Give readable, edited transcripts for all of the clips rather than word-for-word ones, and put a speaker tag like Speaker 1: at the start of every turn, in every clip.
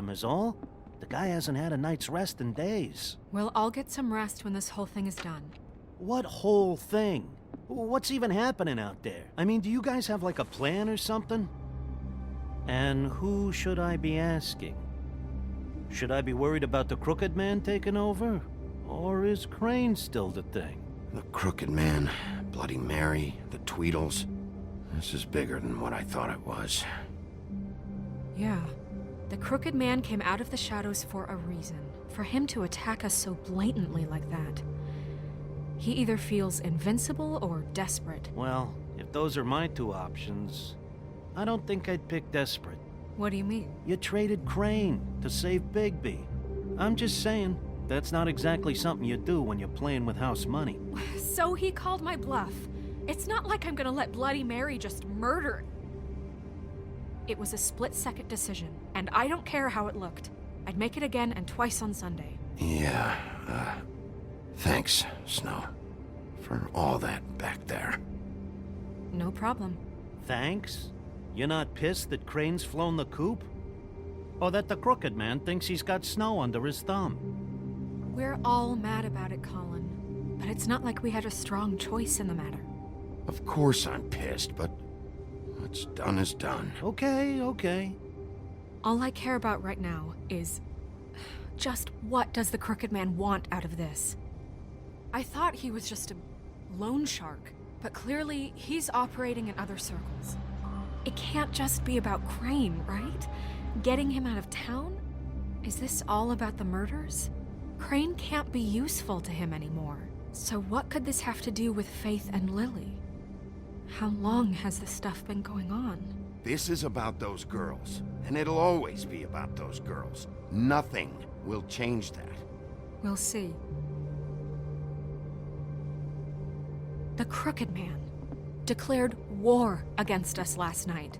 Speaker 1: him is all. The guy hasn't had a night's rest in days.
Speaker 2: We'll all get some rest when this whole thing is done.
Speaker 1: What whole thing? What's even happening out there? I mean, do you guys have like a plan or something? And who should I be asking? Should I be worried about the Crooked Man taking over? Or is Crane still the thing?
Speaker 3: The Crooked Man, Bloody Mary, the Tweedles. This is bigger than what I thought it was.
Speaker 2: Yeah. The Crooked Man came out of the shadows for a reason. For him to attack us so blatantly like that. He either feels invincible or desperate.
Speaker 1: Well, if those are my two options, I don't think I'd pick desperate.
Speaker 2: What do you mean?
Speaker 1: You traded Crane to save Bigby. I'm just saying, that's not exactly something you do when you're playing with house money.
Speaker 2: So he called my bluff. It's not like I'm gonna let Bloody Mary just murder. It was a split-second decision, and I don't care how it looked. I'd make it again and twice on Sunday.
Speaker 3: Yeah, thanks, Snow. For all that back there.
Speaker 2: No problem.
Speaker 1: Thanks? You're not pissed that Crane's flown the coop? Or that the Crooked Man thinks he's got Snow under his thumb?
Speaker 2: We're all mad about it, Colin. But it's not like we had a strong choice in the matter.
Speaker 3: Of course I'm pissed, but what's done is done.
Speaker 1: Okay.
Speaker 2: All I care about right now is just what does the Crooked Man want out of this? I thought he was just a loan shark, but clearly he's operating in other circles. It can't just be about Crane, right? Getting him out of town? Is this all about the murders? Crane can't be useful to him anymore. So what could this have to do with Faith and Lily? How long has this stuff been going on?
Speaker 3: This is about those girls, and it'll always be about those girls. Nothing will change that.
Speaker 2: We'll see. The Crooked Man declared war against us last night.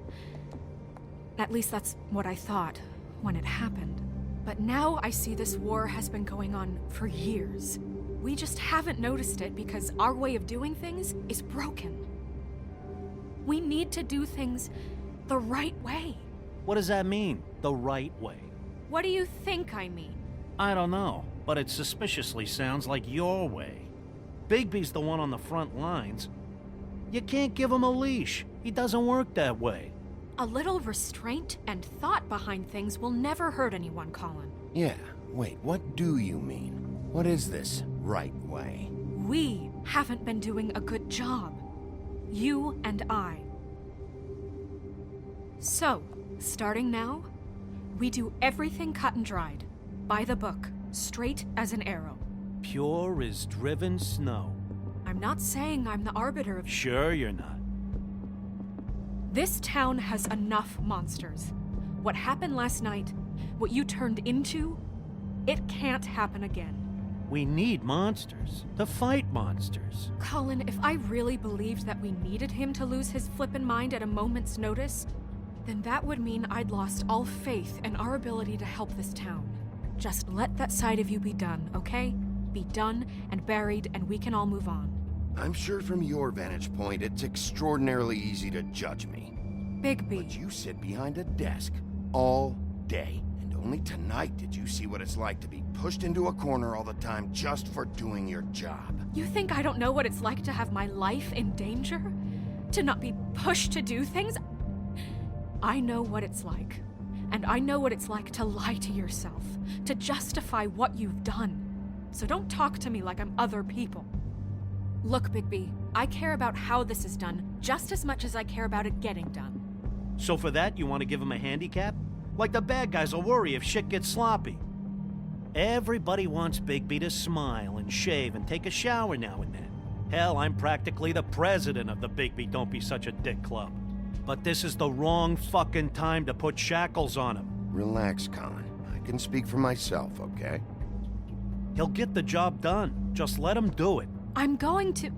Speaker 2: At least that's what I thought when it happened. But now I see this war has been going on for years. We just haven't noticed it because our way of doing things is broken. We need to do things the right way.
Speaker 1: What does that mean, the right way?
Speaker 2: What do you think I mean?
Speaker 1: I don't know, but it suspiciously sounds like your way. Bigby's the one on the front lines. You can't give him a leash. He doesn't work that way.
Speaker 2: A little restraint and thought behind things will never hurt anyone, Colin.
Speaker 3: Yeah, wait, what do you mean? What is this right way?
Speaker 2: We haven't been doing a good job. You and I. So, starting now, we do everything cut and dried. By the book, straight as an arrow.
Speaker 1: Pure as driven snow.
Speaker 2: I'm not saying I'm the arbiter of...
Speaker 1: Sure you're not.
Speaker 2: This town has enough monsters. What happened last night, what you turned into, it can't happen again.
Speaker 1: We need monsters to fight monsters.
Speaker 2: Colin, if I really believed that we needed him to lose his flippin' mind at a moment's notice, then that would mean I'd lost all faith in our ability to help this town. Just let that side of you be done, okay? Be done and buried, and we can all move on.
Speaker 3: I'm sure from your vantage point, it's extraordinarily easy to judge me.
Speaker 2: Bigby.
Speaker 3: But you sit behind a desk all day, and only tonight did you see what it's like to be pushed into a corner all the time just for doing your job.
Speaker 2: You think I don't know what it's like to have my life in danger? To not be pushed to do things? I know what it's like. And I know what it's like to lie to yourself, to justify what you've done. So don't talk to me like I'm other people. Look, Bigby, I care about how this is done just as much as I care about it getting done.
Speaker 1: So for that, you want to give him a handicap? Like the bad guys will worry if shit gets sloppy. Everybody wants Bigby to smile and shave and take a shower now and then. Hell, I'm practically the president of the Bigby Don't Be Such a Dick Club. But this is the wrong fucking time to put shackles on him.
Speaker 3: Relax, Colin. I can speak for myself, okay?
Speaker 1: He'll get the job done. Just let him do it.
Speaker 2: I'm going to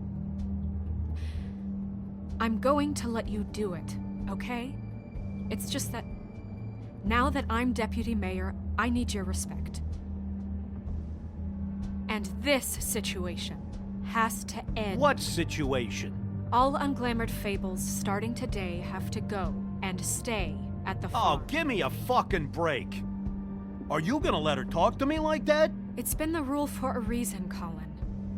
Speaker 2: let you do it, okay? It's just that now that I'm deputy mayor, I need your respect. And this situation has to end.
Speaker 1: What situation?
Speaker 2: All unglamored fables starting today have to go and stay at the farm.
Speaker 1: Oh, give me a fucking break. Are you gonna let her talk to me like that?
Speaker 2: It's been the rule for a reason, Colin.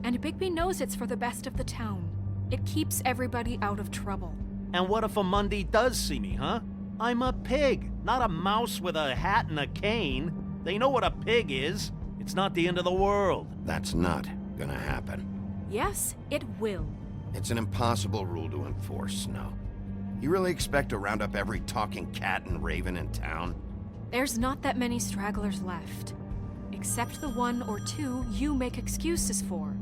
Speaker 2: And Bigby knows it's for the best of the town. It keeps everybody out of trouble.
Speaker 1: And what if a Mundy does see me, huh? I'm a pig, not a mouse with a hat and a cane. They know what a pig is. It's not the end of the world.
Speaker 3: That's not gonna happen.
Speaker 2: Yes, it will.
Speaker 3: It's an impossible rule to enforce, Snow. You really expect to round up every talking cat and raven in town?
Speaker 2: There's not that many stragglers left. Except the one or two you make excuses for.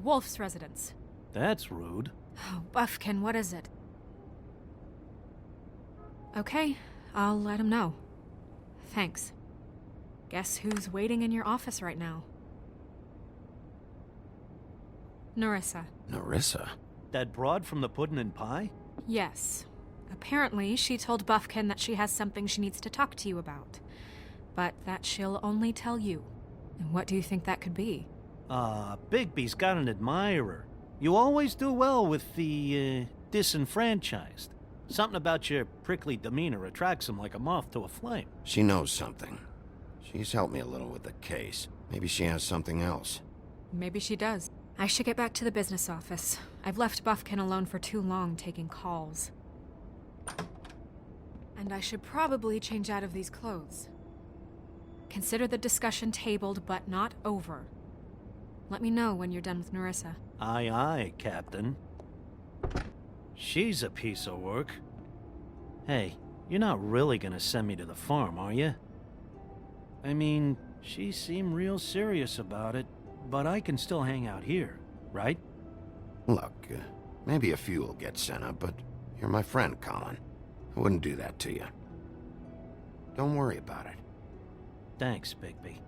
Speaker 2: Wolf's residence.
Speaker 1: That's rude.
Speaker 2: Oh, Buffkin, what is it? Okay, I'll let him know. Thanks. Guess who's waiting in your office right now? Nerissa.
Speaker 3: Nerissa?
Speaker 1: That broad from the puddin' and pie?
Speaker 2: Yes. Apparently, she told Buffkin that she has something she needs to talk to you about. But that she'll only tell you. And what do you think that could be?
Speaker 1: Bigby's got an admirer. You always do well with the, disenfranchised. Something about your prickly demeanor attracts him like a moth to a flame.
Speaker 3: She knows something. She's helped me a little with the case. Maybe she has something else.
Speaker 2: Maybe she does. I should get back to the business office. I've left Buffkin alone for too long taking calls. And I should probably change out of these clothes. Consider the discussion tabled, but not over. Let me know when you're done with Nerissa.
Speaker 1: Aye, aye, Captain. She's a piece of work. Hey, you're not really gonna send me to the farm, are you? I mean, she seemed real serious about it, but I can still hang out here, right?
Speaker 3: Look, maybe a few will get sent up, but you're my friend, Colin. I wouldn't do that to you. Don't worry about it.
Speaker 1: Thanks, Bigby.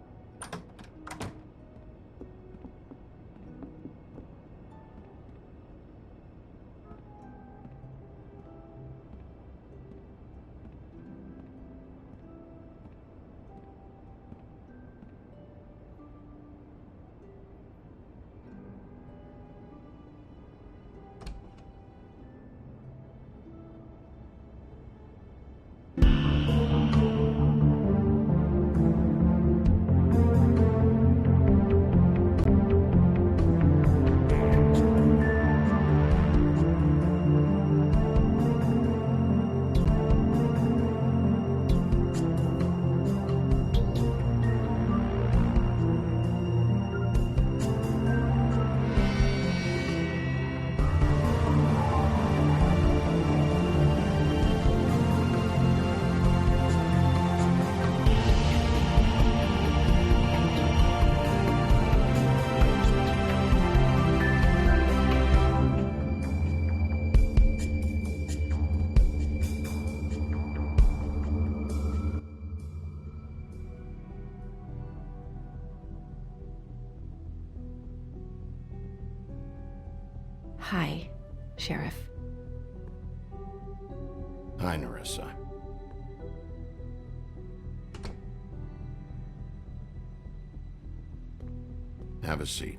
Speaker 4: Hi, Sheriff.
Speaker 3: Hi, Nerissa. Have a seat.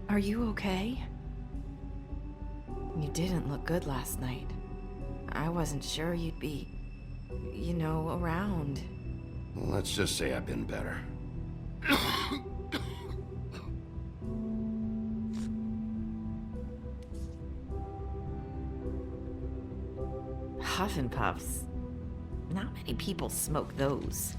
Speaker 4: Are you okay? You didn't look good last night. I wasn't sure you'd be, around.
Speaker 3: Well, let's just say I've been better.
Speaker 4: Huff and Puffs. Not many people smoke those.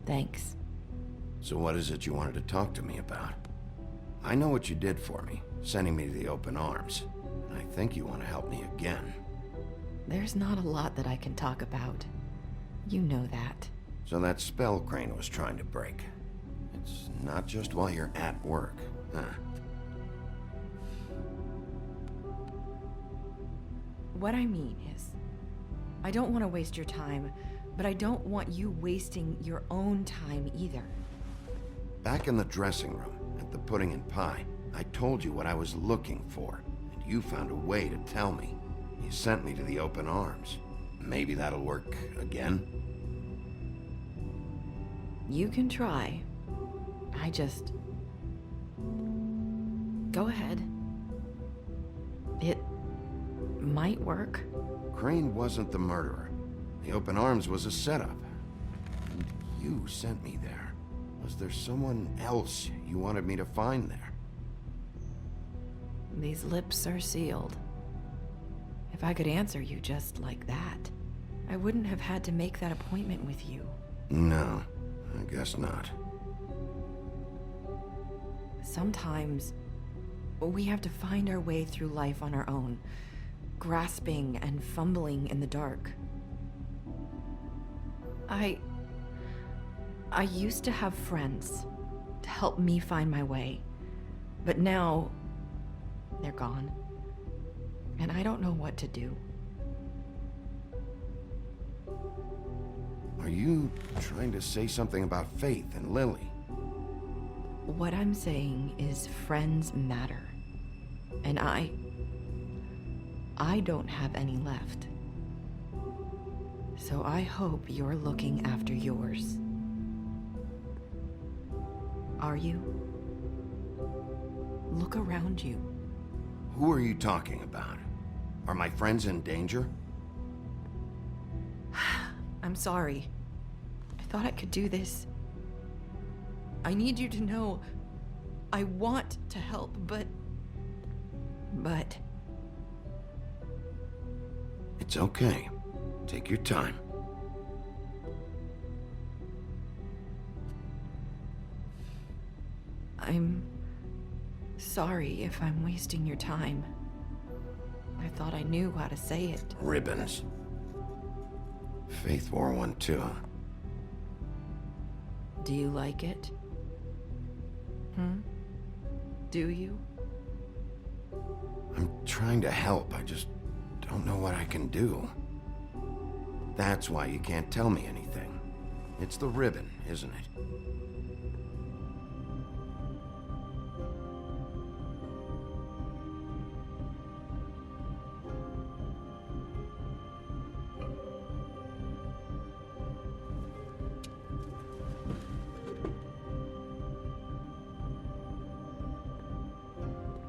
Speaker 4: Thanks.
Speaker 3: So what is it you wanted to talk to me about? I know what you did for me, sending me to the open arms. And I think you want to help me again.
Speaker 4: There's not a lot that I can talk about. You know that.
Speaker 3: So that spell Crane was trying to break. It's not just while you're at work, huh?
Speaker 4: What I mean is, I don't want to waste your time But I don't want you wasting your own time either.
Speaker 3: Back in the dressing room, at the Pudding and Pie, I told you what I was looking for, and you found a way to tell me. You sent me to the open arms. Maybe that'll work again?
Speaker 4: You can try. I just... Go ahead. It might work.
Speaker 3: Crane wasn't the murderer. The open arms was a setup. And you sent me there. Was there someone else you wanted me to find there?
Speaker 4: These lips are sealed. If I could answer you just like that, I wouldn't have had to make that appointment with you.
Speaker 3: No, I guess not.
Speaker 4: Sometimes, we have to find our way through life on our own, grasping and fumbling in the dark. I used to have friends to help me find my way, but now they're gone, and I don't know what to do.
Speaker 3: Are you trying to say something about Faith and Lily?
Speaker 4: What I'm saying is friends matter, and I don't have any left. So I hope you're looking after yours. Are you? Look around you.
Speaker 3: Who are you talking about? Are my friends in danger?
Speaker 4: I'm sorry. I thought I could do this. I need you to know I want to help, but...
Speaker 3: It's okay. Take your time.
Speaker 4: I'm sorry if I'm wasting your time. I thought I knew how to say it.
Speaker 3: Ribbons. Faith wore one too.
Speaker 4: Do you like it? Do you?
Speaker 3: I'm trying to help. I just don't know what I can do. That's why you can't tell me anything. It's the ribbon, isn't it?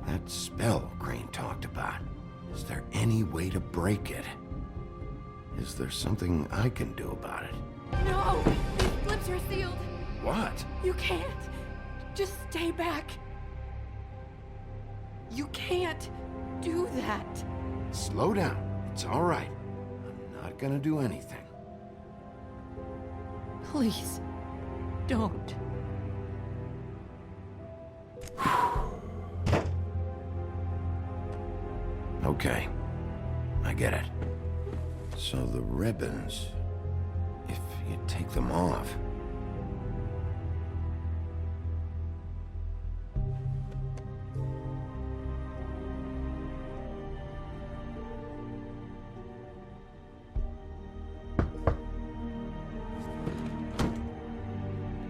Speaker 3: That spell Crane talked about. Is there any way to break it? Is there something I can do about it?
Speaker 2: No! These lips are sealed!
Speaker 3: What?
Speaker 2: You can't! Just stay back! You can't do that!
Speaker 3: Slow down. It's all right. I'm not gonna do anything.
Speaker 4: Please, don't.
Speaker 3: Okay. I get it. So the ribbons, if you take them off...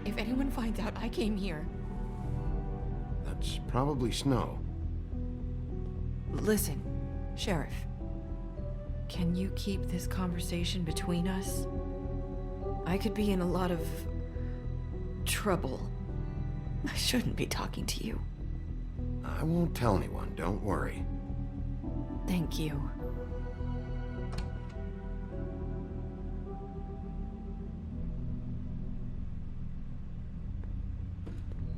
Speaker 4: If anyone finds out I came here...
Speaker 3: That's probably Snow.
Speaker 4: Listen, Sheriff. Can you keep this conversation between us? I could be in a lot of... trouble. I shouldn't be talking to you.
Speaker 3: I won't tell anyone, don't worry.
Speaker 4: Thank you.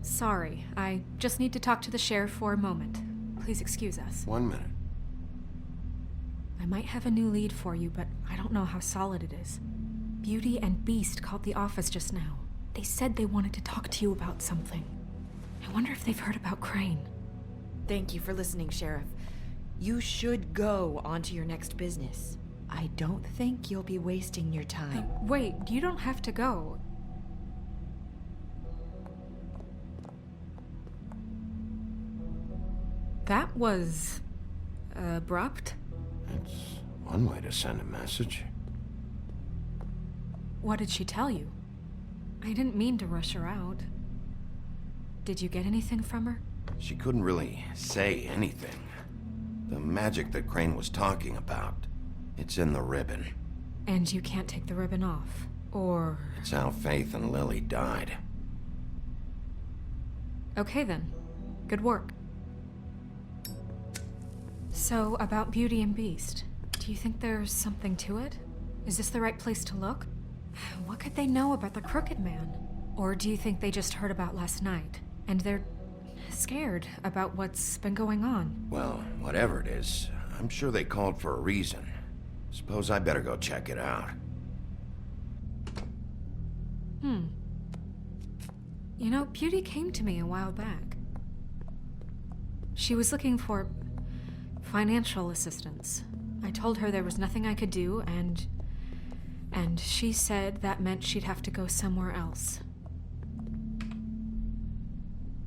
Speaker 2: Sorry, I just need to talk to the sheriff for a moment. Please excuse us.
Speaker 3: 1 minute.
Speaker 2: I might have a new lead for you, but I don't know how solid it is. Beauty and Beast called the office just now. They said they wanted to talk to you about something. I wonder if they've heard about Crane.
Speaker 4: Thank you for listening, Sheriff. You should go on to your next business. I don't think you'll be wasting your time.
Speaker 2: Wait, you don't have to go. That was... abrupt.
Speaker 3: That's one way to send a message.
Speaker 2: What did she tell you? I didn't mean to rush her out. Did you get anything from her?
Speaker 3: She couldn't really say anything. The magic that Crane was talking about, it's in the ribbon.
Speaker 2: And you can't take the ribbon off, or...
Speaker 3: It's how Faith and Lily died.
Speaker 2: Okay then. Good work. So, about Beauty and Beast, do you think there's something to it? Is this the right place to look? What could they know about the Crooked Man? Or do you think they just heard about last night, and they're scared about what's been going on?
Speaker 3: Well, whatever it is, I'm sure they called for a reason. Suppose I better go check it out.
Speaker 2: You know, Beauty came to me a while back. She was looking for financial assistance. I told her there was nothing I could do, and she said that meant she'd have to go somewhere else.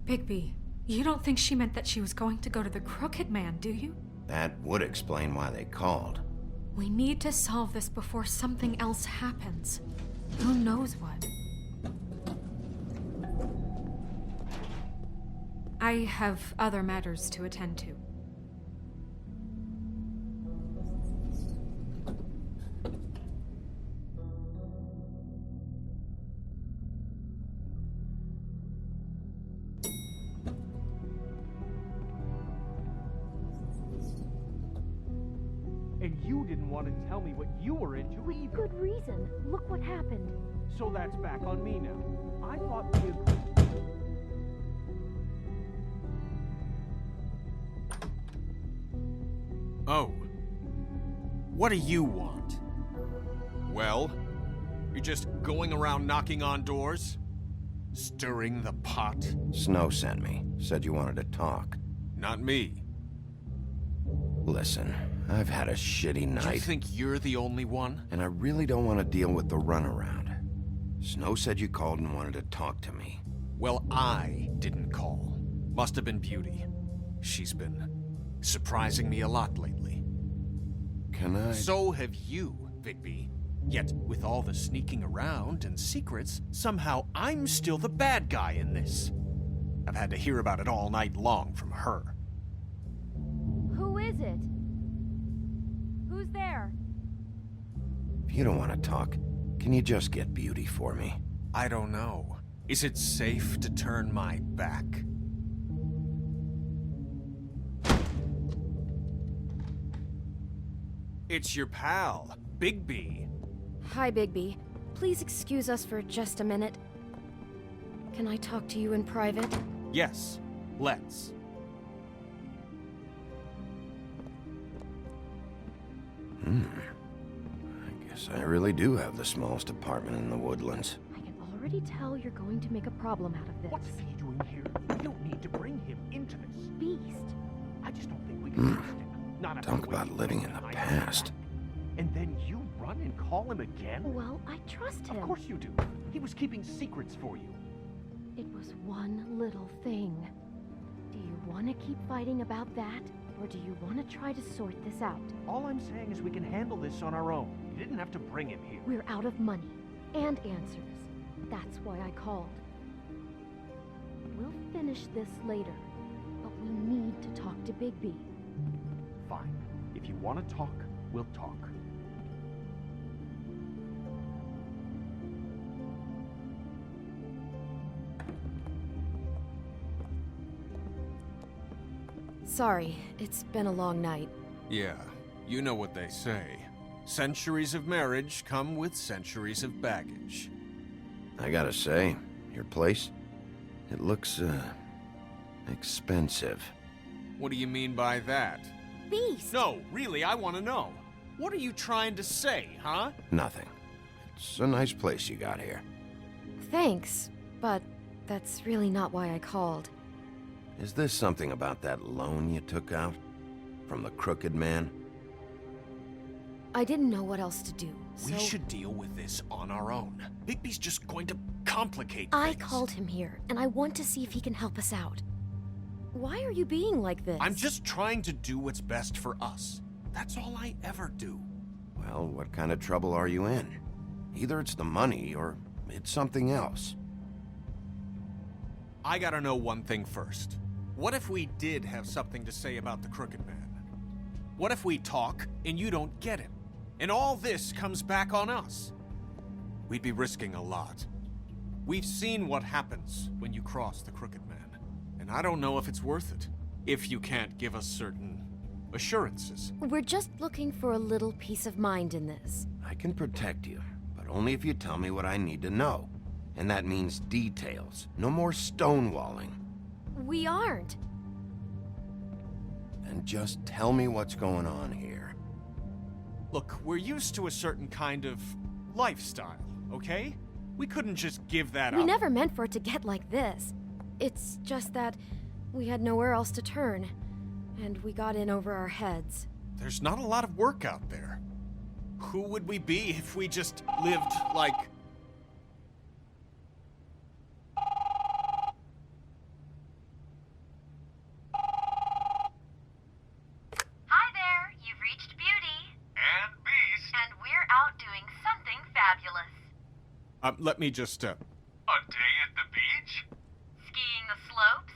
Speaker 2: Bigby, you don't think she meant that she was going to go to the Crooked Man, do you?
Speaker 3: That would explain why they called.
Speaker 2: We need to solve this before something else happens. Who knows what? I have other matters to attend to.
Speaker 5: And you didn't want to tell me what you were into either.
Speaker 6: Good reason. Look what happened.
Speaker 5: So that's back on me now. I thought we agreed.
Speaker 7: Oh. What do you want? Well, you're just going around knocking on doors? Stirring the pot?
Speaker 3: Snow sent me. Said you wanted to talk.
Speaker 7: Not me.
Speaker 3: Listen, I've had a shitty night.
Speaker 7: You think you're the only one?
Speaker 3: And I really don't want to deal with the runaround. Snow said you called and wanted to talk to me.
Speaker 7: Well, I didn't call. Must have been Beauty. She's been surprising me a lot lately.
Speaker 3: Can I...
Speaker 7: So have you, Bigby. Yet, with all the sneaking around and secrets, somehow I'm still the bad guy in this. I've had to hear about it all night long from her.
Speaker 6: Who is it? Who's there?
Speaker 3: If you don't want to talk, can you just get Beauty for me?
Speaker 7: I don't know. Is it safe to turn my back? It's your pal, Bigby.
Speaker 6: Hi, Bigby. Please excuse us for just a minute. Can I talk to you in private?
Speaker 7: Yes, let's.
Speaker 3: I guess I really do have the smallest apartment in the Woodlands.
Speaker 6: I can already tell you're going to make a problem out of this.
Speaker 5: What's he doing here? We don't need to bring him into this.
Speaker 6: Beast.
Speaker 5: I just don't think we can trust him. Not after
Speaker 3: Talk
Speaker 5: what
Speaker 3: about
Speaker 5: he
Speaker 3: living
Speaker 5: did
Speaker 3: in the
Speaker 5: tonight.
Speaker 3: past.
Speaker 5: And then you run and call him again?
Speaker 6: Well, I trust him.
Speaker 5: Of course you do. He was keeping secrets for you.
Speaker 6: It was one little thing. Do you want to keep fighting about that? Or do you want to try to sort this out?
Speaker 5: All I'm saying is we can handle this on our own. You didn't have to bring him here.
Speaker 6: We're out of money and answers. That's why I called. We'll finish this later, but we need to talk to Bigby.
Speaker 5: Fine. If you want to talk, we'll talk.
Speaker 6: Sorry, it's been a long night.
Speaker 7: Yeah, you know what they say. Centuries of marriage come with centuries of baggage.
Speaker 3: I gotta say, your place, it looks, expensive.
Speaker 7: What do you mean by that?
Speaker 6: Beast!
Speaker 7: No, really, I want to know. What are you trying to say, huh?
Speaker 3: Nothing. It's a nice place you got here.
Speaker 6: Thanks, but that's really not why I called.
Speaker 3: Is this something about that loan you took out? From the Crooked Man?
Speaker 6: I didn't know what else to do, so...
Speaker 7: We should deal with this on our own. Bigby's just going to complicate
Speaker 6: I
Speaker 7: things.
Speaker 6: called him here, and I want to see if he can help us out. Why are you being like this?
Speaker 7: I'm just trying to do what's best for us. That's all I ever do.
Speaker 3: Well, what kind of trouble are you in? Either it's the money or it's something else.
Speaker 7: I gotta know one thing first. What if we did have something to say about the Crooked Man? What if we talk and you don't get him? And all this comes back on us? We'd be risking a lot. We've seen what happens when you cross the Crooked Man, and I don't know if it's worth it, if you can't give us certain assurances.
Speaker 6: We're just looking for a little peace of mind in this.
Speaker 3: I can protect you, but only if you tell me what I need to know. And that means details. No more stonewalling.
Speaker 6: We aren't.
Speaker 3: And just tell me what's going on here.
Speaker 7: Look, we're used to a certain kind of lifestyle, okay? We couldn't just give that up.
Speaker 6: We never meant for it to get like this. It's just that we had nowhere else to turn, and we got in over our heads.
Speaker 7: There's not a lot of work out there. Who would we be if we just lived like...
Speaker 8: Hi there, you've reached Beauty.
Speaker 9: And Beast.
Speaker 8: And we're out doing something fabulous.
Speaker 7: Let me just,
Speaker 9: A day at the beach?
Speaker 8: Skiing the slopes?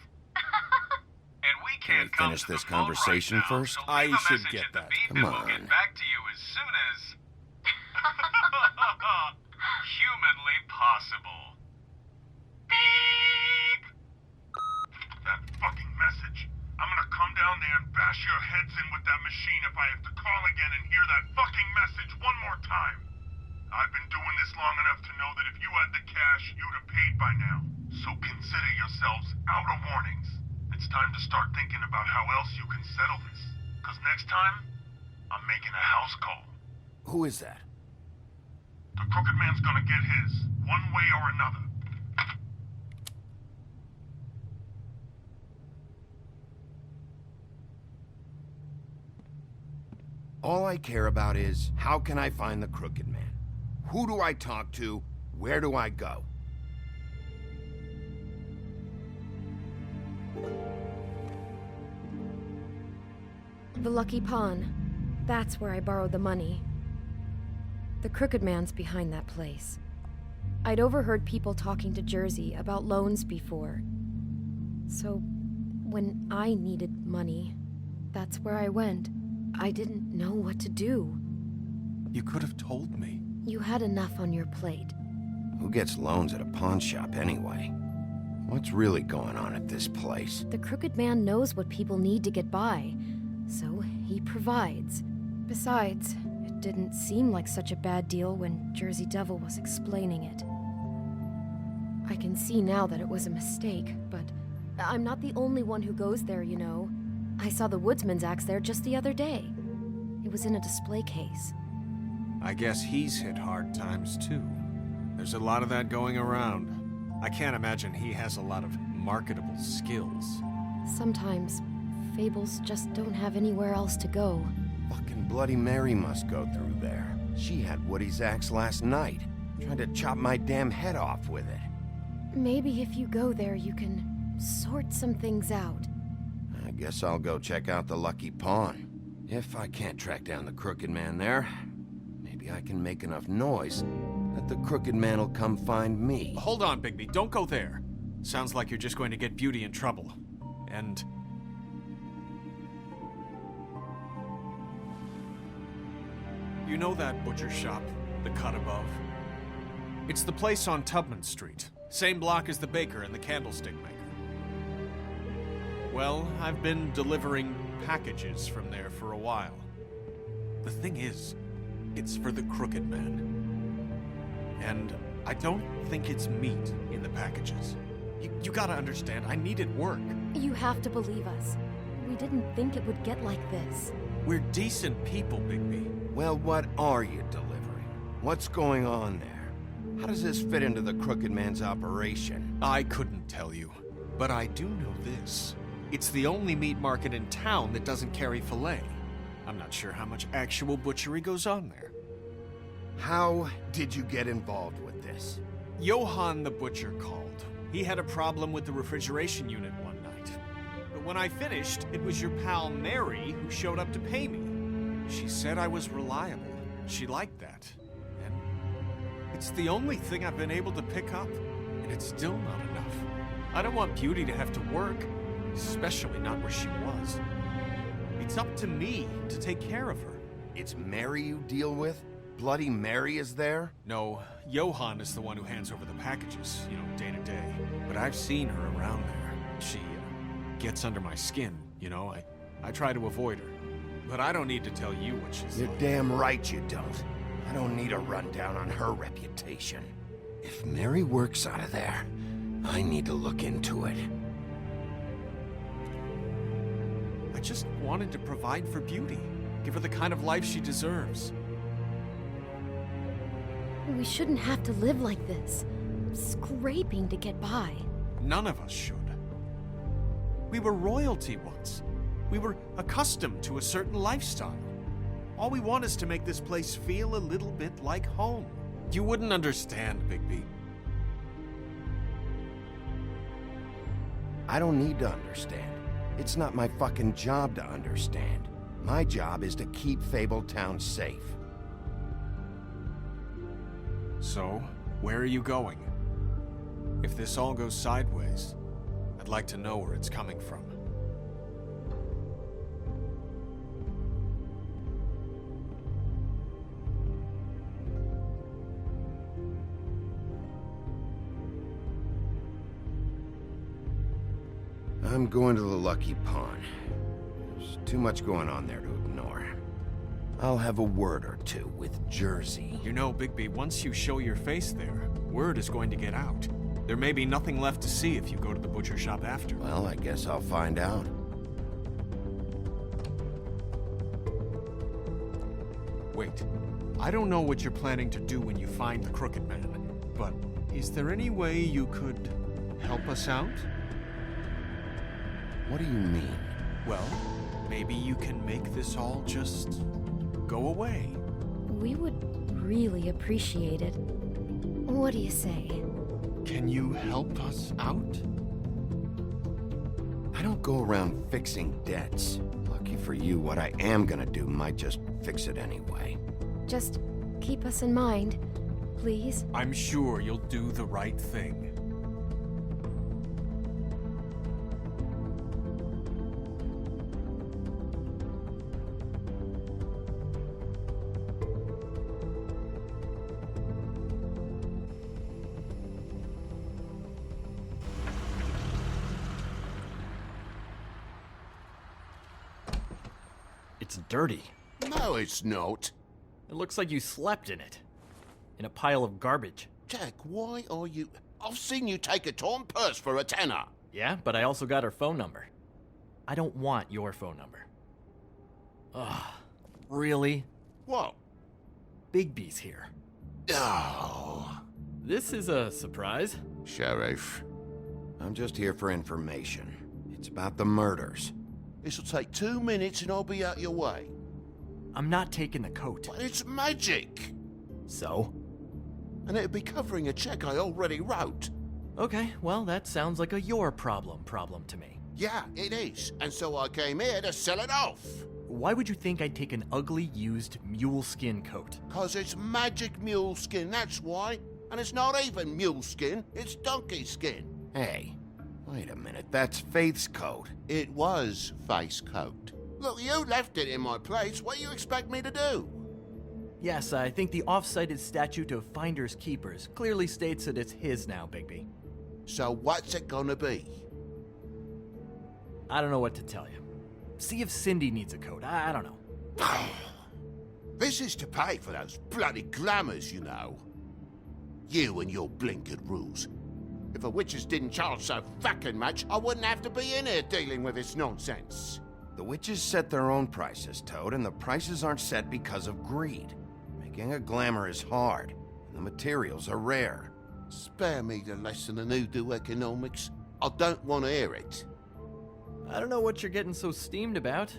Speaker 9: And we
Speaker 3: Can we
Speaker 9: can't come
Speaker 3: finish
Speaker 9: to
Speaker 3: this
Speaker 9: the boat
Speaker 3: conversation
Speaker 9: right now,
Speaker 3: first?
Speaker 9: so
Speaker 7: I
Speaker 9: leave a
Speaker 7: should
Speaker 9: message
Speaker 7: get
Speaker 9: at the
Speaker 7: that.
Speaker 9: beep
Speaker 3: Come
Speaker 9: and we'll
Speaker 3: on.
Speaker 9: get back to you as soon as... humanly possible. Beep! That fucking message. I'm gonna come down there and bash your heads in with that machine if I have to call again and hear that fucking message one more time. I've been doing this long enough to know that if you had the cash, you'd have paid by now. So consider yourselves out of warnings. It's time to start thinking about how else you can settle this. Cause next time, I'm making a house call.
Speaker 3: Who is that?
Speaker 9: The Crooked Man's gonna get his, one way or another.
Speaker 3: All I care about is, how can I find the Crooked Man? Who do I talk to? Where do I go?
Speaker 6: The Lucky Pawn. That's where I borrowed the money. The Crooked Man's behind that place. I'd overheard people talking to Jersey about loans before. So, when I needed money, that's where I went. I didn't know what to do.
Speaker 7: You could have told me.
Speaker 6: You had enough on your plate.
Speaker 3: Who gets loans at a pawn shop anyway? What's really going on at this place?
Speaker 6: The Crooked Man knows what people need to get by, so he provides. Besides, it didn't seem like such a bad deal when Jersey Devil was explaining it. I can see now that it was a mistake, but I'm not the only one who goes there, you know. I saw the Woodsman's axe there just the other day. It was in a display case.
Speaker 7: I guess he's hit hard times too. There's a lot of that going around. I can't imagine he has a lot of marketable skills.
Speaker 6: Sometimes, fables just don't have anywhere else to go.
Speaker 3: Fucking Bloody Mary must go through there. She had Woody's axe last night. Tried to chop my damn head off with it.
Speaker 6: Maybe if you go there, you can sort some things out.
Speaker 3: I guess I'll go check out the Lucky Pawn. If I can't track down the Crooked Man there, maybe I can make enough noise that the Crooked Man will come find me.
Speaker 7: Hold on, Bigby. Don't go there. Sounds like you're just going to get Beauty in trouble. And... you know that butcher shop, the cut above? It's the place on Tubman Street. Same block as the baker and the candlestick maker. Well, I've been delivering packages from there for a while. The thing is, it's for the Crooked Man. And I don't think it's meat in the packages. You gotta understand, I needed work.
Speaker 6: You have to believe us. We didn't think it would get like this.
Speaker 7: We're decent people, Bigby.
Speaker 3: Well, what are you delivering? What's going on there? How does this fit into the Crooked Man's operation?
Speaker 7: I couldn't tell you, but I do know this. It's the only meat market in town that doesn't carry filet. I'm not sure how much actual butchery goes on there.
Speaker 3: How did you get involved with this?
Speaker 7: Johann the butcher called. He had a problem with the refrigeration unit one night. But when I finished, it was your pal Mary who showed up to pay me. She said I was reliable. She liked that. And It's the only thing I've been able to pick up, and it's still not enough. I don't want Beauty to have to work, especially not where she was. It's up to me to take care of her.
Speaker 3: It's Mary you deal with? Bloody Mary is there?
Speaker 7: No, Johan is the one who hands over the packages, day to day. But I've seen her around there. She gets under my skin, I try to avoid her. But I don't need to tell you what she's
Speaker 3: You're
Speaker 7: like.
Speaker 3: damn right you don't. I don't need a rundown on her reputation. If Mary works out of there, I need to look into it.
Speaker 7: I just wanted to provide for Beauty. Give her the kind of life she deserves.
Speaker 6: We shouldn't have to live like this, scraping to get by.
Speaker 7: None of us should. We were royalty once. We were accustomed to a certain lifestyle. All we want is to make this place feel a little bit like home. You wouldn't understand, Bigby.
Speaker 3: I don't need to understand. It's not my fucking job to understand. My job is to keep Fabletown safe.
Speaker 7: So, where are you going? If this all goes sideways, I'd like to know where it's coming from.
Speaker 3: I'm going to the Lucky Pawn. There's too much going on there to ignore. I'll have a word or two with Jersey.
Speaker 7: You know, Bigby, once you show your face there, word is going to get out. There may be nothing left to see if you go to the butcher shop after.
Speaker 3: Well, I guess I'll find out.
Speaker 7: Wait, I don't know what you're planning to do when you find the Crooked Man, but is there any way you could help us out?
Speaker 3: What do you mean?
Speaker 7: Well, maybe you can make this all just go away.
Speaker 6: We would really appreciate it. What do you say?
Speaker 7: Can you help us out?
Speaker 3: I don't go around fixing debts. Lucky for you, what I am gonna do might just fix it anyway.
Speaker 6: Just keep us in mind, please.
Speaker 7: I'm sure you'll do the right thing.
Speaker 10: It's dirty.
Speaker 11: No, it's not.
Speaker 10: It looks like you slept in it. In a pile of garbage.
Speaker 11: Jack, why are you... I've seen you take a torn purse for a tenner.
Speaker 10: Yeah, but I also got her phone number. I don't want your phone number. Ugh. Really?
Speaker 11: What?
Speaker 10: Bigby's here.
Speaker 11: Oh.
Speaker 10: This is a surprise.
Speaker 11: Sheriff.
Speaker 3: I'm just here for information. It's about the murders.
Speaker 11: This'll take 2 minutes and I'll be out your way.
Speaker 10: I'm not taking the coat.
Speaker 11: But it's magic.
Speaker 10: So?
Speaker 11: And it'd be covering a check I already wrote.
Speaker 10: Okay, well, that sounds like a your problem to me.
Speaker 11: Yeah, it is. And so I came here to sell it off.
Speaker 10: Why would you think I'd take an ugly, used mule skin coat?
Speaker 11: 'Cause it's magic mule skin, that's why. And it's not even mule skin, it's donkey skin.
Speaker 3: Hey, wait a minute, that's Faith's coat.
Speaker 11: It was Faith's coat. Look, you left it in my place. What do you expect me to do?
Speaker 10: Yes, I think the off-cited statute of Finders Keepers clearly states that it's his now, Bigby.
Speaker 11: So what's it gonna be?
Speaker 10: I don't know what to tell you. See if Cindy needs a coat. I don't know.
Speaker 11: This is to pay for those bloody glamours, you know. You and your blinkered rules. If the witches didn't charge so fucking much, I wouldn't have to be in here dealing with this nonsense.
Speaker 3: The witches set their own prices, Toad, and the prices aren't set because of greed. Making a glamour is hard, and the materials are rare.
Speaker 11: Spare me the lesson in hoodoo economics. I don't want to hear it.
Speaker 10: I don't know what you're getting so steamed about.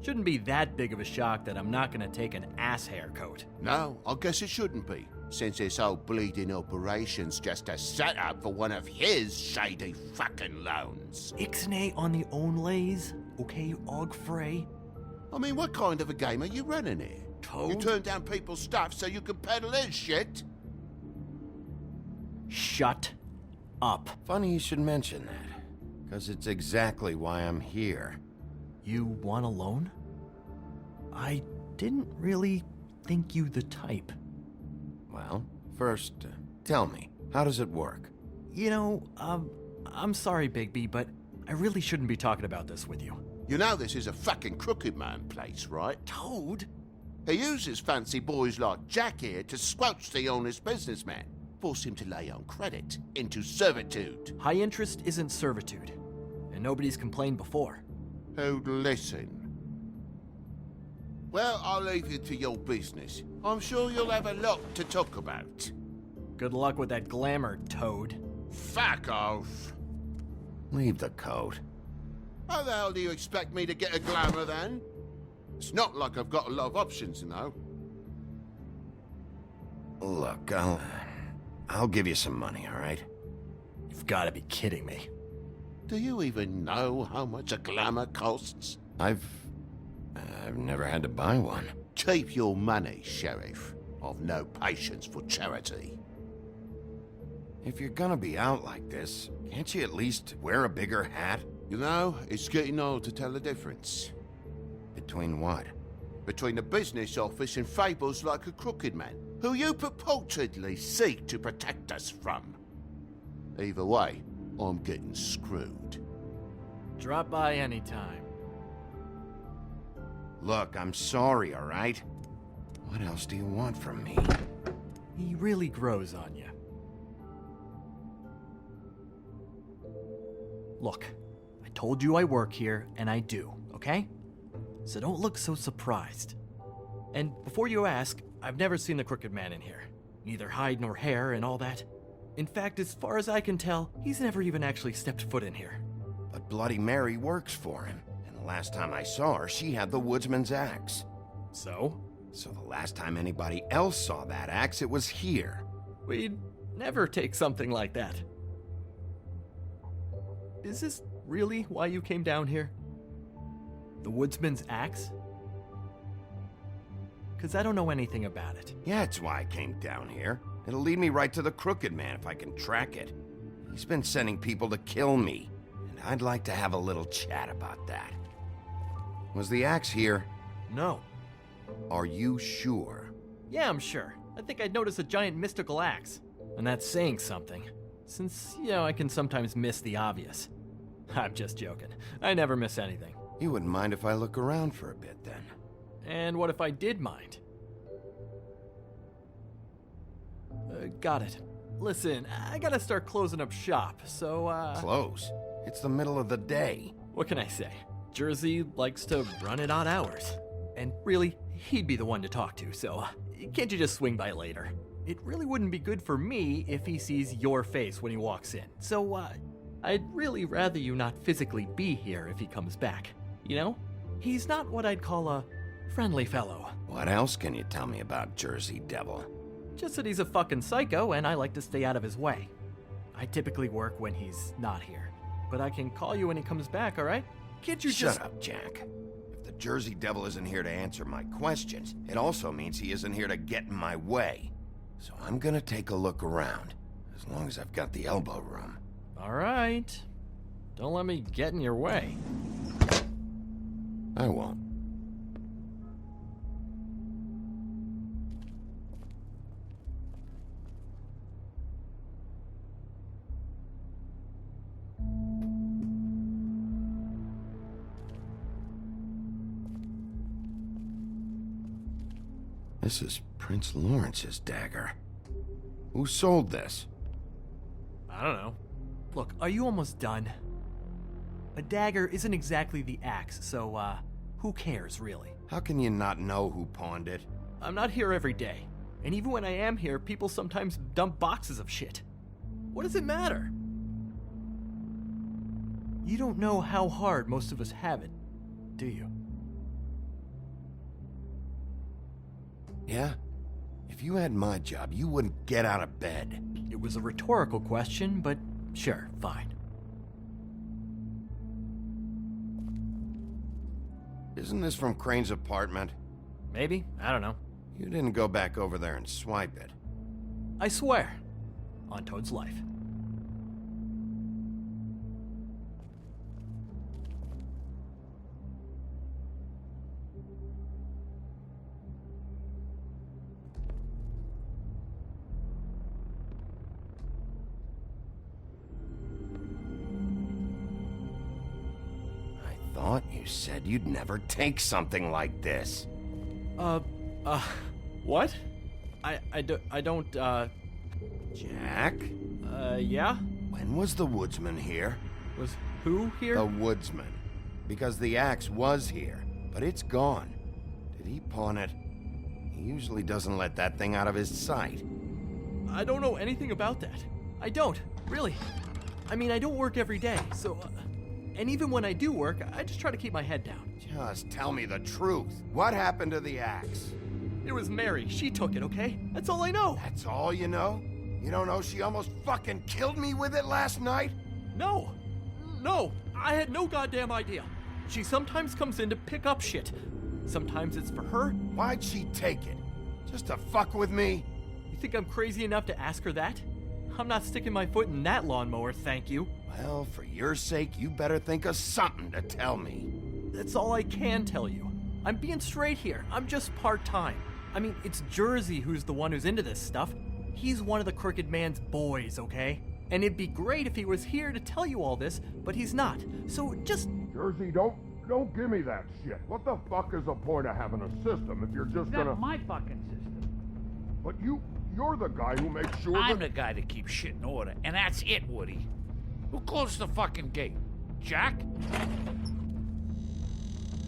Speaker 10: Shouldn't be that big of a shock that I'm not gonna take an ass haircoat.
Speaker 11: No, I guess it shouldn't be, since this whole bleeding operation's just a setup for one of his shady fucking loans.
Speaker 10: Ixnay on the own lays, okay, Og Frey?
Speaker 11: I mean, what kind of a game are you running here?
Speaker 10: Toad?
Speaker 11: You turn down people's stuff so you can peddle his shit?
Speaker 10: shut up.
Speaker 3: Funny you should mention that, because it's exactly why I'm here.
Speaker 10: You want a loan? I didn't really think you the type.
Speaker 3: Well, first, tell me, how does it work?
Speaker 10: You know, I'm sorry, Bigby, but I really shouldn't be talking about this with you.
Speaker 11: You know this is a fucking crooked man place, right?
Speaker 10: Toad?
Speaker 11: He uses fancy boys like Jack here to squelch the honest businessman. Force him to lay on credit into servitude.
Speaker 10: High interest isn't servitude, and nobody's complained before.
Speaker 11: Who'd listen? Well, I'll leave you to your business. I'm sure you'll have a lot to talk about.
Speaker 10: Good luck with that glamour, Toad.
Speaker 11: Fuck off.
Speaker 3: Leave the coat.
Speaker 11: How the hell do you expect me to get a glamour then? It's not like I've got a lot of options, you know.
Speaker 3: Look, I'll give you some money, all right?
Speaker 10: You've got to be kidding me.
Speaker 11: Do you even know how much a glamour costs?
Speaker 3: I've never had to buy one.
Speaker 11: Keep your money, Sheriff. I've no patience for charity.
Speaker 3: If you're gonna be out like this, can't you at least wear a bigger hat?
Speaker 11: You know, it's getting old to tell the difference.
Speaker 3: Between what?
Speaker 11: Between the business office and fables like a crooked man, who you purportedly seek to protect us from. Either way, I'm getting screwed.
Speaker 10: Drop by anytime.
Speaker 3: Look, I'm sorry, all right? What else do you want from me?
Speaker 10: He really grows on you. Look, I told you I work here, and I do, okay? So don't look so surprised. And before you ask, I've never seen the Crooked Man in here. Neither hide nor hair and all that. In fact, as far as I can tell, he's never even actually stepped foot in here.
Speaker 3: But Bloody Mary works for him. And the last time I saw her, she had the woodsman's axe.
Speaker 10: So?
Speaker 3: So the last time anybody else saw that axe, it was here.
Speaker 10: We'd never take something like that. Is this really why you came down here? The woodsman's axe? Because I don't know anything about it.
Speaker 3: Yeah, it's why I came down here. It'll lead me right to the Crooked Man if I can track it. He's been sending people to kill me, and I'd like to have a little chat about that. Was the axe here?
Speaker 10: No.
Speaker 3: Are you sure?
Speaker 10: Yeah, I'm sure. I think I'd noticed a giant mystical axe. And that's saying something. Since, you know, I can sometimes miss the obvious. I'm just joking. I never miss anything.
Speaker 3: You wouldn't mind if I look around for a bit, then?
Speaker 10: And what if I did mind? Got it. Listen, I gotta start closing up shop, so,
Speaker 3: Close? It's the middle of the day.
Speaker 10: What can I say? Jersey likes to run at odd hours. And really, he'd be the one to talk to, so can't you just swing by later? It really wouldn't be good for me if he sees your face when he walks in. So, I'd really rather you not physically be here if he comes back. You know? He's not what I'd call a friendly fellow.
Speaker 3: What else can you tell me about Jersey Devil?
Speaker 10: Just that he's a fucking psycho and I like to stay out of his way. I typically work when he's not here. But I can call you when he comes back, alright? Can't you
Speaker 3: Shut up, Jack. If the Jersey Devil isn't here to answer my questions, it also means he isn't here to get in my way. So I'm gonna take a look around, as long as I've got the elbow room.
Speaker 10: Alright. Don't let me get in your way.
Speaker 3: I won't. This is Prince Lawrence's dagger. Who sold this?
Speaker 10: I don't know. Look, are you almost done? A dagger isn't exactly the axe, so, who cares, really?
Speaker 3: How can you not know who pawned it?
Speaker 10: I'm not here every day. And even when I am here, people sometimes dump boxes of shit. What does it matter? You don't know how hard most of us have it, do you?
Speaker 3: Yeah? If you had my job, you wouldn't get out of bed.
Speaker 10: It was a rhetorical question, but sure, fine.
Speaker 3: Isn't this from Crane's apartment?
Speaker 10: Maybe, I don't know.
Speaker 3: You didn't go back over there and swipe it.
Speaker 10: I swear. on Toad's life.
Speaker 3: I thought you said you'd never take something like this.
Speaker 10: What? I don't,
Speaker 3: Jack?
Speaker 10: Yeah?
Speaker 3: When was the woodsman here?
Speaker 10: Was who here?
Speaker 3: The woodsman. Because the axe was here, but it's gone. Did he pawn it? He usually doesn't let that thing out of his sight.
Speaker 10: I don't know anything about that. I don't, really. I mean, I don't work every day, so... and even when I do work, I just try to keep my head down.
Speaker 3: Just tell me the truth. What happened to the axe?
Speaker 10: It was Mary. She took it, okay? That's all I know.
Speaker 3: That's all you know? You don't know she almost fucking killed me with it last night?
Speaker 10: No. No. I had no goddamn idea. She sometimes comes in to pick up shit. Sometimes it's for her.
Speaker 3: Why'd she take it? Just to fuck with me?
Speaker 10: You think I'm crazy enough to ask her that? I'm not sticking my foot in that lawnmower, thank you.
Speaker 3: Well, for your sake, you better think of something to tell me.
Speaker 10: That's all I can tell you. I'm being straight here. I'm just part-time. I mean, it's Jersey who's the one who's into this stuff. He's one of the Crooked Man's boys, okay? And it'd be great if he was here to tell you all this, but he's not. So just...
Speaker 9: Jersey, don't give me that shit. What the fuck is the point of having a system if you're just gonna...
Speaker 12: That's my fucking system.
Speaker 9: But you're the guy who makes sure
Speaker 12: I'm the guy that keeps shit in order, and that's it, Woody. Who closed the fucking gate? Jack?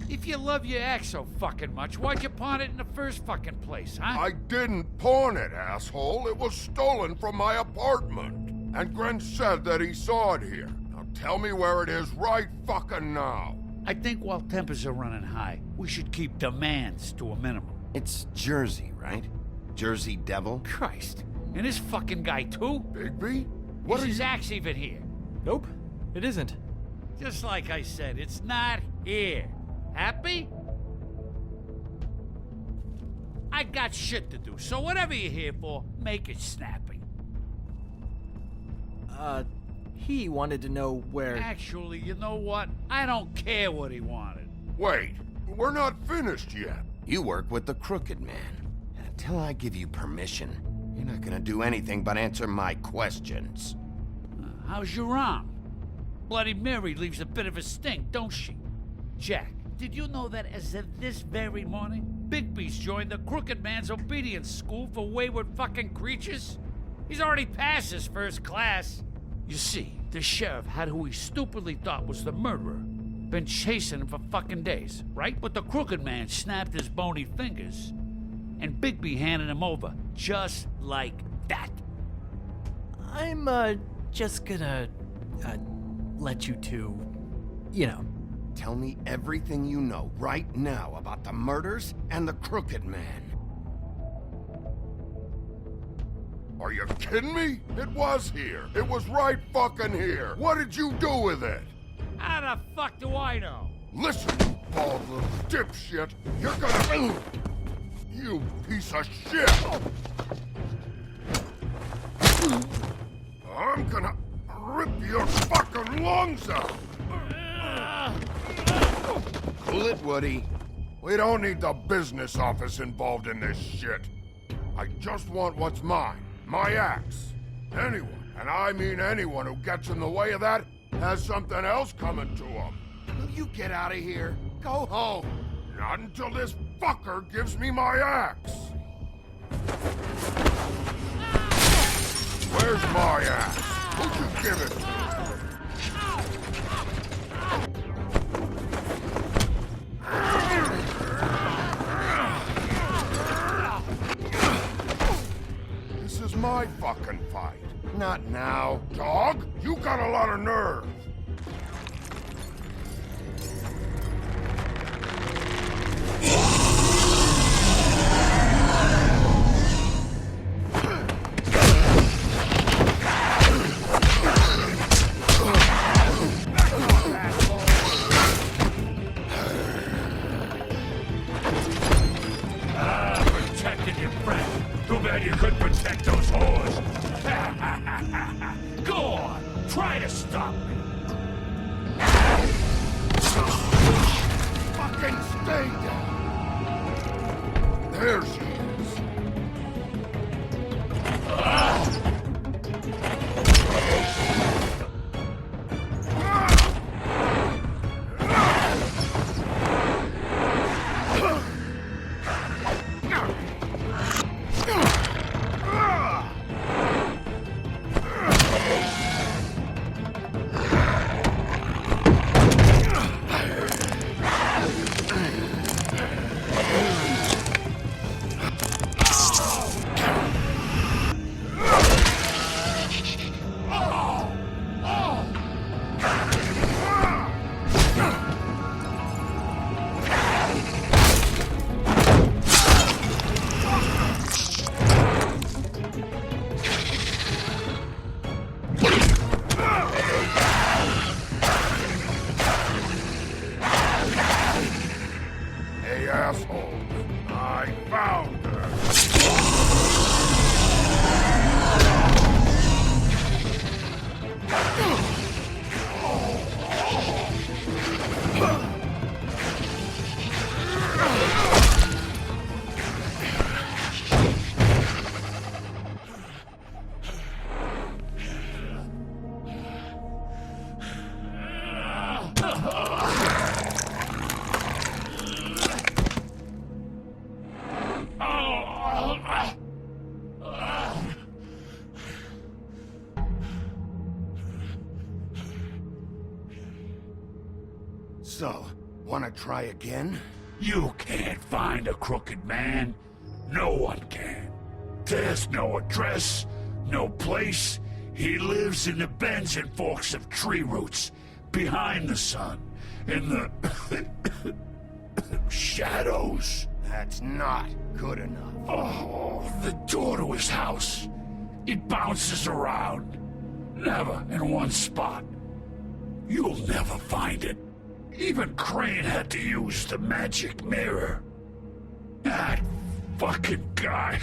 Speaker 12: If you love your ex so fucking much, why'd you pawn it in the first fucking place, huh?
Speaker 9: I didn't pawn it, asshole. It was stolen from my apartment. And Gren said that he saw it here. Now tell me where it is right fucking now.
Speaker 12: I think while tempers are running high, we should keep demands to a minimum.
Speaker 3: It's Jersey, right? Jersey Devil?
Speaker 12: Christ. And this fucking guy, too?
Speaker 9: Bigby?
Speaker 12: What is his axe even here?
Speaker 10: Nope, it isn't.
Speaker 12: Just like I said, it's not here. Happy? I got shit to do, so whatever you're here for, make it snappy.
Speaker 10: He wanted to know where...
Speaker 12: Actually, you know what? I don't care what he wanted.
Speaker 9: Wait, we're not finished yet.
Speaker 3: You work with the Crooked Man. And until I give you permission, you're not gonna do anything but answer my questions.
Speaker 12: How's your arm? Bloody Mary leaves a bit of a stink, don't she? Jack, did you know that as of this very morning, Bigby's joined the Crooked Man's obedience school for wayward fucking creatures? He's already passed his first class. You see, the sheriff had who he stupidly thought was the murderer. Been chasing him for fucking days, right? But the Crooked Man snapped his bony fingers, and Bigby handed him over, just like that.
Speaker 10: I'm, just gonna, let you two, you know.
Speaker 3: Tell me everything you know right now about the murders and the Crooked Man.
Speaker 9: Are you kidding me? It was here. It was right fucking here. What did you do with it?
Speaker 12: How the fuck do I know?
Speaker 9: Listen, you bald little dipshit. You're gonna... You piece of shit. I'm gonna rip your fucking lungs out.
Speaker 3: Cool it, Woody.
Speaker 9: We don't need the business office involved in this shit. I just want what's mine. My axe. Anyone, and I mean anyone who gets in the way of that, has something else coming to them.
Speaker 3: Will you get out of here? Go home.
Speaker 9: Not until this fucker gives me my axe. Where's my axe? Who'd you give it to? This is my fucking fight.
Speaker 3: Not now.
Speaker 9: Dog, you got a lot of nerve.
Speaker 13: Protecting your friend. Too bad you couldn't protect those whores.
Speaker 12: try to stop me.
Speaker 11: Fucking stay down. There she is. Hey, asshole. I found her. So, wanna try again?
Speaker 12: You can't find a crooked man. No one can. There's no address, no place. He lives in the bends and forks of tree roots, behind the sun, in the shadows.
Speaker 11: That's not good enough.
Speaker 12: Oh, the door to his house. It bounces around. Never in one spot. You'll never find it. Even Crane had to use the magic mirror. That fucking guy.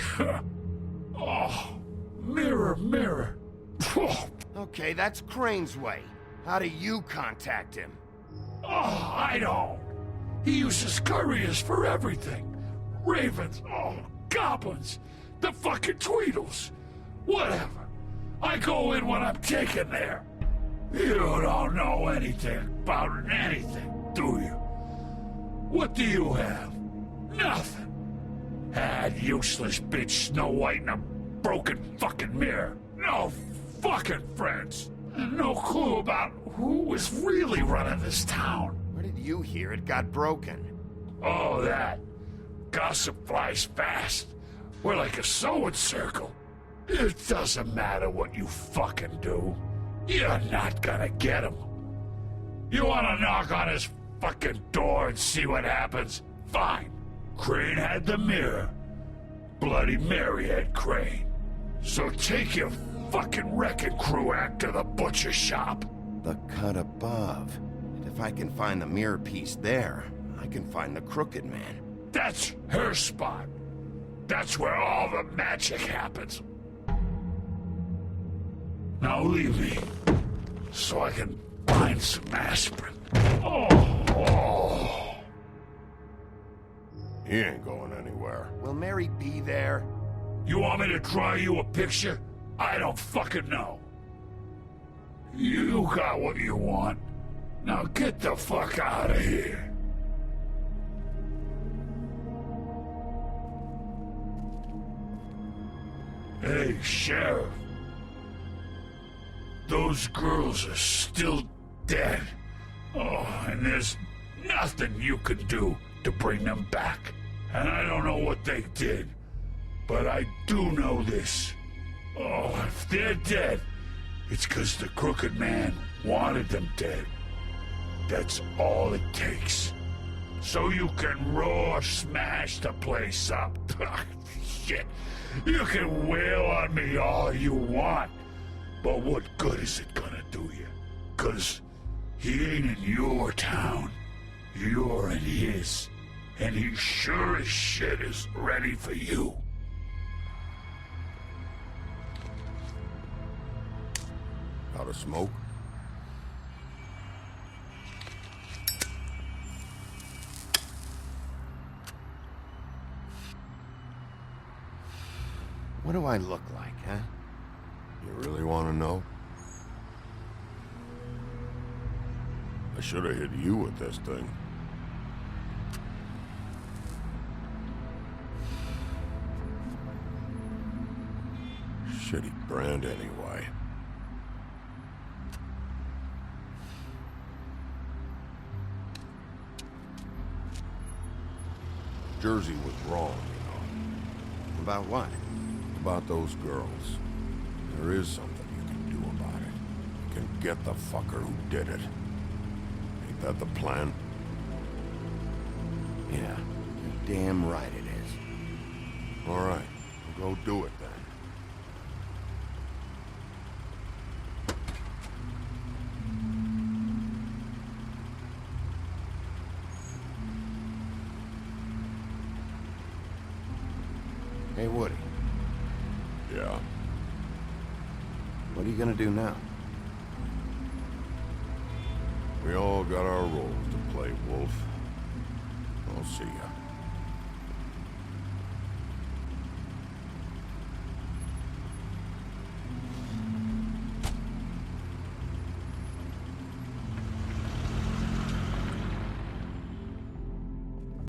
Speaker 12: Oh, mirror, mirror. Oh.
Speaker 11: Okay, that's Crane's way. How do you contact him?
Speaker 12: Oh, I don't. He uses couriers for everything. Ravens, goblins, the fucking Tweedles. Whatever. I go in when I'm taken there. You don't know anything about anything, do you? What do you have? Nothing. Had useless bitch Snow White and a broken fucking mirror. No fucking friends. And no clue about who was really running this town.
Speaker 11: Where did you hear it got broken?
Speaker 12: Oh, that. Gossip flies fast. We're like a sewing circle. It doesn't matter what you fucking do. You're not gonna get him. You wanna knock on his fucking door and see what happens? Fine. Crane had the mirror. Bloody Mary had Crane. So take your fucking wrecking crew act to the butcher shop.
Speaker 3: The cut above. And if I can find the mirror piece there, I can find the Crooked Man.
Speaker 12: That's her spot. That's where all the magic happens. Now leave me, so I can find some aspirin. Oh.
Speaker 11: He ain't going anywhere. Will Mary be there?
Speaker 12: You want me to draw you a picture? I don't fucking know. You got what you want. Now get the fuck out of here. Hey, Sheriff. Those girls are still dead. Oh, and there's nothing you can do to bring them back. And I don't know what they did, but I do know this. Oh, if they're dead, it's 'cause the Crooked Man wanted them dead. That's all it takes. So you can roar smash the place up. Shit, you can wail on me all you want. But what good is it gonna do you? 'Cause he ain't in your town. You're in his. And he sure as shit is ready for you.
Speaker 9: Got a smoke?
Speaker 3: What do I look like, huh?
Speaker 9: You really want to know? I should have hit you with this thing. Shitty brand anyway. Jersey was wrong, you know.
Speaker 3: About what?
Speaker 9: About those girls. There is something you can do about it. You can get the fucker who did it. Ain't that the plan?
Speaker 3: Yeah, you're damn right it is.
Speaker 9: All right, we'll go do it then.
Speaker 3: Hey, Woody.
Speaker 9: Yeah.
Speaker 3: What are you gonna do now?
Speaker 9: We all got our roles to play, Wolf. I'll see ya.